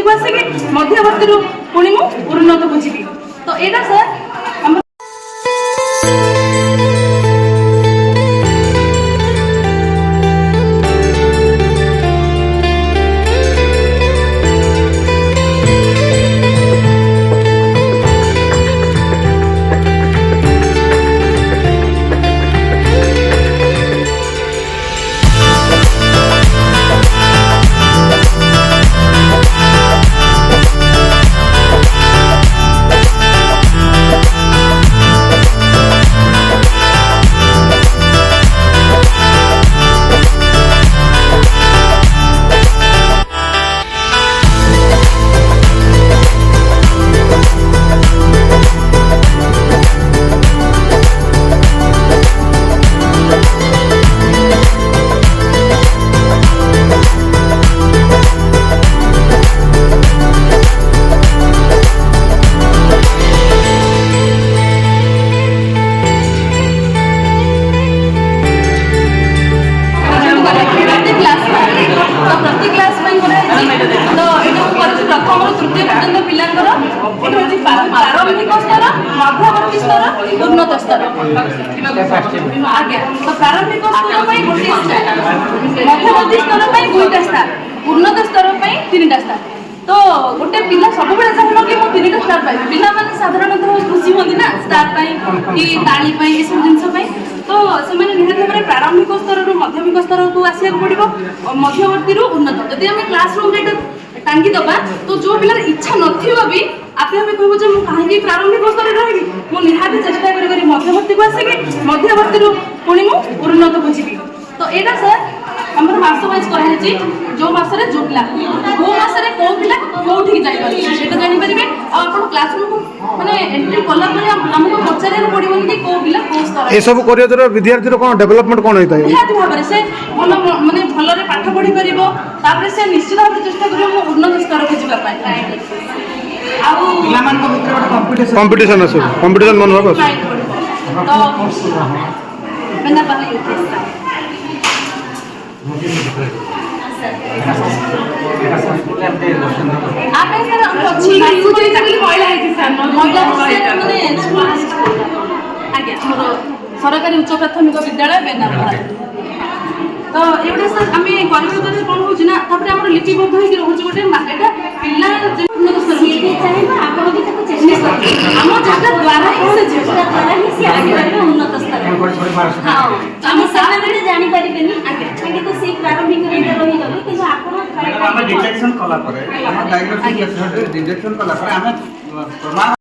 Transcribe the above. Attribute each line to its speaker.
Speaker 1: को आसिक मध्यवर्ती पुणी मु उन्नत को जीवी तो यहाँ सर प्रारंभिक स्तर मध्यवर्ती स्तर उन्नत स्तर आगे तो प्रारंभिक स्तर गोटे मध्यवर्ती स्तर दुईटा स्टार उन्नत स्तर तीनटा स्टार तो गोटे पिला सब बेले चाहूँ कि मुझे तीनटा स्टार पाइबी पिला माने साधारणतः खुशी होती ना स्टार कि ताली ये सब जिन तो से निहत भाव में प्रारंभिक स्तर मध्यमिक स्तर को आसा पड़ो मध्यवर्ती उन्नत जदि आम क्लासरूम टांगी दबा तो जो पिलार इच्छा नथिबो भी आपे हमें कहबो जे मु काहे प्रारंभिक स्तर रही मु निहाती चेष्टा करी मध्यवर्ती को आसिक मध्यवर्ती पुणी मु उन्नत को जीवी तो यहाँ सर हमर मास वाइज कराई जो मासरे जो पिला वो मासरे को पिला कोठी जाई पारे सेटा जानि परिबे आ आपण क्लासरूम को माने एंट्री कला परे हमको पचारे पड़िबो कि को पिला को स्तर
Speaker 2: ए सब करियो जरा विद्यार्थी रो कोन डेवलपमेंट कोन होइता है
Speaker 1: निहाती भाव में से भलो माने भलो रे पाठ पढ़ी परिबो तापर से निश्चित भाव चेष्टा करियो मु उन्नत स्तर को जीवा पाए आ पिला मान को भितर
Speaker 2: कंपटीशन असो कंपटीशन मन होबो
Speaker 1: तो बना बाले युक्ति आप सर अच्छी सुचय चाकली महिला है सर महिला माने स्कूल आगे हमर सरकारी उच्च प्राथमिक विद्यालय बेनारपाड़ा तो एवढे सर आम करिबे कोन होछि ना तापर हमर लिपिबद्ध होई रहउछि गोटे एटा पिला उन्नत स्तर होछि चाहेबा आपण भी ताको चेष्टा हम चेष्टा द्वारा ही से चेष्टा द्वारा ही से आगे बढ़बे उन्नत स्तर हां हम सामने जानि परिबेनी आगे आगे तो से प्रारंभिक रे रहि गले कि आपण
Speaker 3: हम डिटेक्शन कला परे हम डायग्नोसिस डिटेक्शन कला परे हम